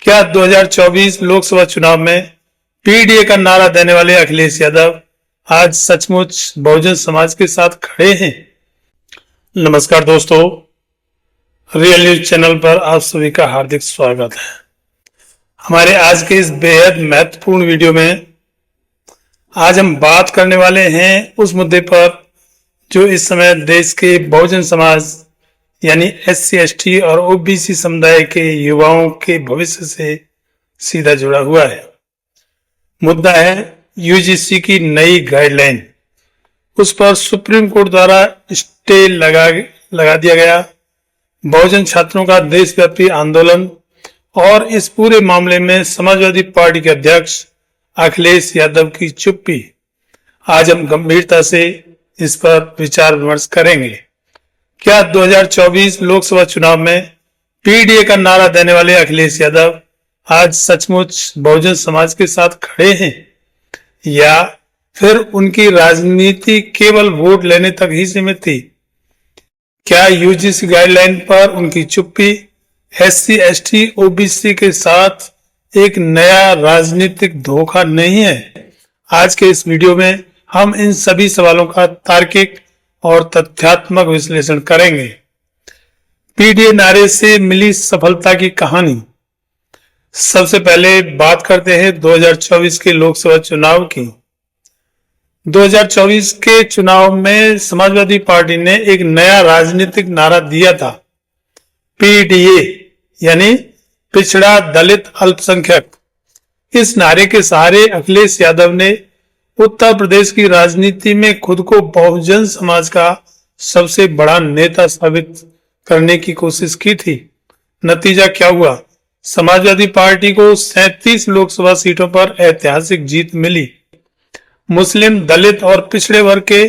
क्या 2024 लोकसभा चुनाव में पीडीए का नारा देने वाले अखिलेश यादव आज सचमुच बहुजन समाज के साथ खड़े हैं? नमस्कार दोस्तों, रियल न्यूज चैनल पर आप सभी का हार्दिक स्वागत है। हमारे आज के इस बेहद महत्वपूर्ण वीडियो में आज हम बात करने वाले हैं उस मुद्दे पर जो इस समय देश के बहुजन समाज यानी SC ST और OBC समुदाय के युवाओं के भविष्य से सीधा जुड़ा हुआ है। मुद्दा है UGC की नई गाइडलाइन। उस पर सुप्रीम कोर्ट द्वारा स्टे लगा दिया गया। बहुजन छात्रों का देशव्यापी आंदोलन और इस पूरे मामले में समाजवादी पार्टी के अध्यक्ष अखिलेश यादव की चुप्पी। आज हम गंभीरता से इस पर विचार विमर्श करेंगे। क्या 2024 लोकसभा चुनाव में पीडीए का नारा देने वाले अखिलेश यादव आज सचमुच बहुजन समाज के साथ खड़े हैं, या फिर उनकी राजनीति केवल वोट लेने तक ही सीमित थी? क्या UGC गाइडलाइन पर उनकी चुप्पी SC ST OBC के साथ एक नया राजनीतिक धोखा नहीं है? आज के इस वीडियो में हम इन सभी सवालों का तार्किक और तथ्यात्मक विश्लेषण करेंगे। पीडीए नारे से मिली सफलता की कहानी। सबसे पहले बात करते हैं 2024 के लोकसभा चुनाव की। 2024 के चुनाव में समाजवादी पार्टी ने एक नया राजनीतिक नारा दिया था, पीडीए यानी पिछड़ा दलित अल्पसंख्यक। इस नारे के सहारे अखिलेश यादव ने उत्तर प्रदेश की राजनीति में खुद को बहुजन समाज का सबसे बड़ा नेता साबित करने की कोशिश की थी। नतीजा क्या हुआ? समाजवादी पार्टी को 37 लोकसभा सीटों पर ऐतिहासिक जीत मिली। मुस्लिम, दलित और पिछड़े वर्ग के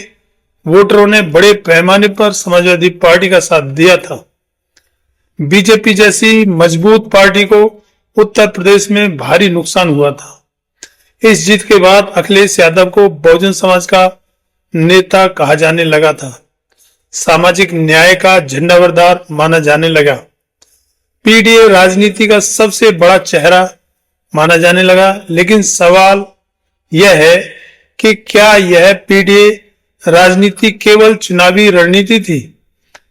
वोटरों ने बड़े पैमाने पर समाजवादी पार्टी का साथ दिया था। बीजेपी जैसी मजबूत पार्टी को उत्तर प्रदेश में भारी नुकसान हुआ था। इस जीत के बाद अखिलेश यादव को बहुजन समाज का नेता कहा जाने लगा था। सामाजिक न्याय का झंडावरदार माना जाने लगा। पीडीए राजनीति का सबसे बड़ा चेहरा माना जाने लगा। लेकिन सवाल यह है कि क्या यह पीडीए राजनीति केवल चुनावी रणनीति थी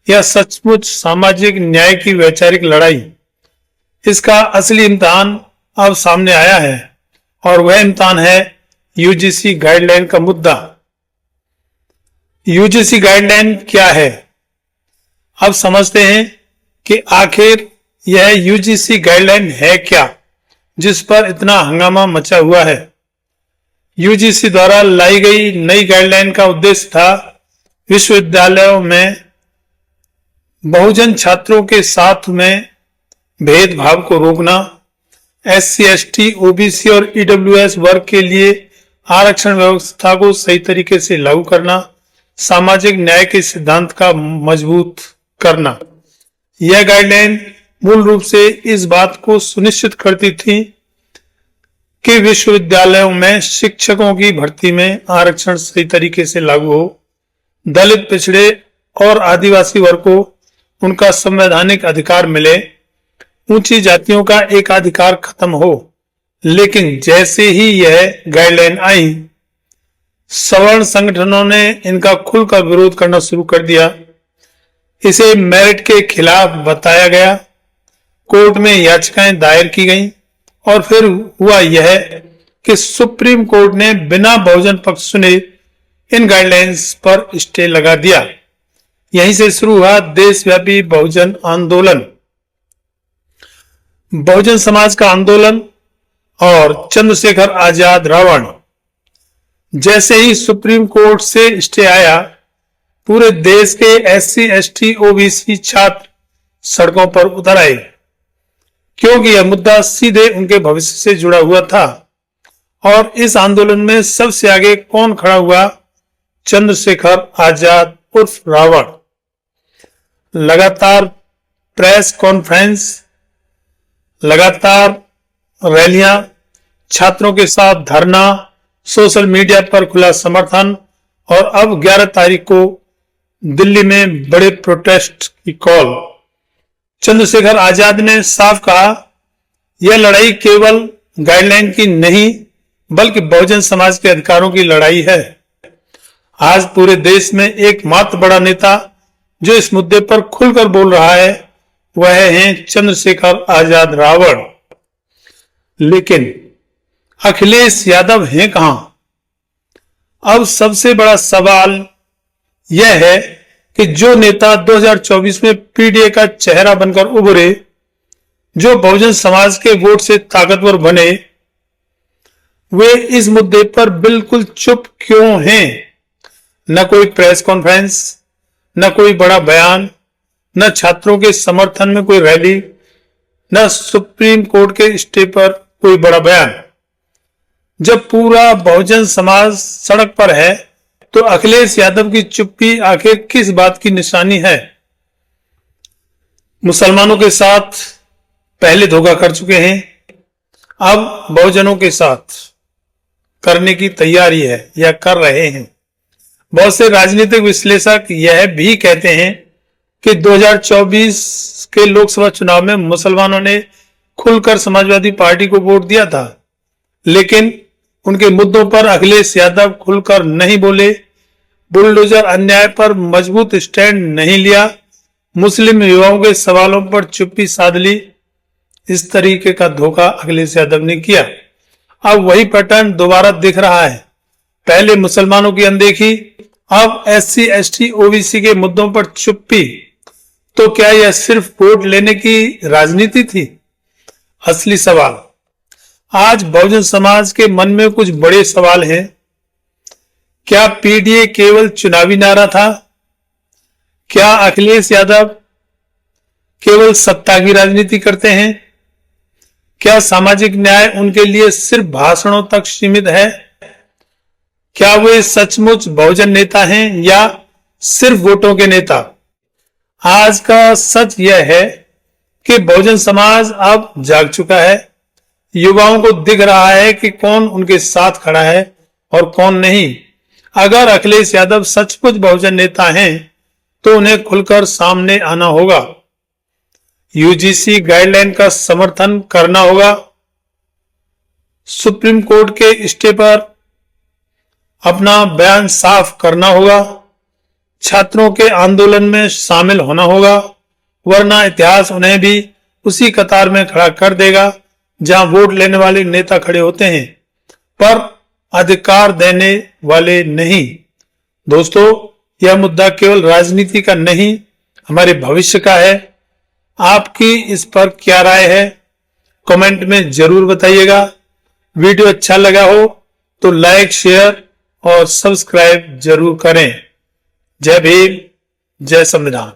या सचमुच सामाजिक न्याय की वैचारिक लड़ाई? इसका असली इम्तिहान अब सामने आया है और वह इम्तिहान है UGC गाइडलाइन का मुद्दा। UGC गाइडलाइन क्या है? अब समझते हैं कि आखिर यह UGC गाइडलाइन है क्या, जिस पर इतना हंगामा मचा हुआ है। UGC द्वारा लाई गई नई गाइडलाइन का उद्देश्य था विश्वविद्यालयों में बहुजन छात्रों के साथ में भेदभाव को रोकना, SC ST OBC और EWS वर्ग के लिए आरक्षण व्यवस्था को सही तरीके से लागू करना, सामाजिक न्याय के सिद्धांत का मजबूत करना। यह गाइडलाइन मूल रूप से इस बात को सुनिश्चित करती थी कि विश्वविद्यालयों में शिक्षकों की भर्ती में आरक्षण सही तरीके से लागू हो, दलित, पिछड़े और आदिवासी वर्ग को उनका संवैधानिक अधिकार मिले, ऊंची जातियों का एकाधिकार खत्म हो। लेकिन जैसे ही यह गाइडलाइन आई, सवर्ण संगठनों ने इनका खुलकर विरोध करना शुरू कर दिया। इसे मेरिट के खिलाफ बताया गया, कोर्ट में याचिकाएं दायर की गईं और फिर हुआ यह कि सुप्रीम कोर्ट ने बिना बहुजन पक्ष सुने इन गाइडलाइंस पर स्टे लगा दिया। यहीं से शुरू हुआ देशव्यापी बहुजन आंदोलन। बहुजन समाज का आंदोलन और चंद्रशेखर आजाद रावण। जैसे ही सुप्रीम कोर्ट से स्टे आया, पूरे देश के SC ST OBC छात्र सड़कों पर उतर आए, क्योंकि यह मुद्दा सीधे उनके भविष्य से जुड़ा हुआ था। और इस आंदोलन में सबसे आगे कौन खड़ा हुआ? चंद्रशेखर आजाद उर्फ रावण। लगातार प्रेस कॉन्फ्रेंस, लगातार रैलियां, छात्रों के साथ धरना, सोशल मीडिया पर खुला समर्थन और अब 11 तारीख को दिल्ली में बड़े प्रोटेस्ट की कॉल। चंद्रशेखर आजाद ने साफ कहा, यह लड़ाई केवल गाइडलाइन की नहीं बल्कि बहुजन समाज के अधिकारों की लड़ाई है। आज पूरे देश में एकमात्र बड़ा नेता जो इस मुद्दे पर खुलकर बोल रहा है वह है चंद्रशेखर आजाद रावण। लेकिन अखिलेश यादव हैं कहां? अब सबसे बड़ा सवाल यह है कि जो नेता 2024 में पीडीए का चेहरा बनकर उभरे, जो बहुजन समाज के वोट से ताकतवर बने, वे इस मुद्दे पर बिल्कुल चुप क्यों हैं? न कोई प्रेस कॉन्फ्रेंस, न कोई बड़ा बयान, न छात्रों के समर्थन में कोई रैली, न सुप्रीम कोर्ट के स्टे पर कोई बड़ा बयान। जब पूरा बहुजन समाज सड़क पर है तो अखिलेश यादव की चुप्पी आखिर किस बात की निशानी है? मुसलमानों के साथ पहले धोखा कर चुके हैं, अब बहुजनों के साथ करने की तैयारी है या कर रहे हैं। बहुत से राजनीतिक विश्लेषक यह भी कहते हैं कि 2024 के लोकसभा चुनाव में मुसलमानों ने खुलकर समाजवादी पार्टी को वोट दिया था, लेकिन उनके मुद्दों पर अखिलेश यादव खुलकर नहीं बोले, बुलडोजर अन्याय पर मजबूत स्टैंड नहीं लिया, मुस्लिम युवाओं के सवालों पर चुप्पी साध ली। इस तरीके का धोखा अखिलेश यादव ने किया। अब वही पैटर्न दोबारा दिख रहा है। पहले मुसलमानों की अनदेखी, अब SC ST OBC के मुद्दों पर चुप्पी। तो क्या यह सिर्फ वोट लेने की राजनीति थी? असली सवाल, आज बहुजन समाज के मन में कुछ बड़े सवाल हैं। क्या पीडीए केवल चुनावी नारा था? क्या अखिलेश यादव केवल सत्ता की राजनीति करते हैं? क्या सामाजिक न्याय उनके लिए सिर्फ भाषणों तक सीमित है? क्या वे सचमुच बहुजन नेता हैं या सिर्फ वोटों के नेता? आज का सच यह है कि बहुजन समाज अब जाग चुका है। युवाओं को दिख रहा है कि कौन उनके साथ खड़ा है और कौन नहीं। अगर अखिलेश यादव सचमुच बहुजन नेता हैं तो उन्हें खुलकर सामने आना होगा, यूजीसी गाइडलाइन का समर्थन करना होगा, सुप्रीम कोर्ट के स्टे पर अपना बयान साफ करना होगा, छात्रों के आंदोलन में शामिल होना होगा, वरना इतिहास उन्हें भी उसी कतार में खड़ा कर देगा जहां वोट लेने वाले नेता खड़े होते हैं पर अधिकार देने वाले नहीं। दोस्तों, यह मुद्दा केवल राजनीति का नहीं, हमारे भविष्य का है। आपकी इस पर क्या राय है? कमेंट में जरूर बताइएगा। वीडियो अच्छा लगा हो तो लाइक, शेयर और सब्सक्राइब जरूर करें। जय भीम, जय संविधान।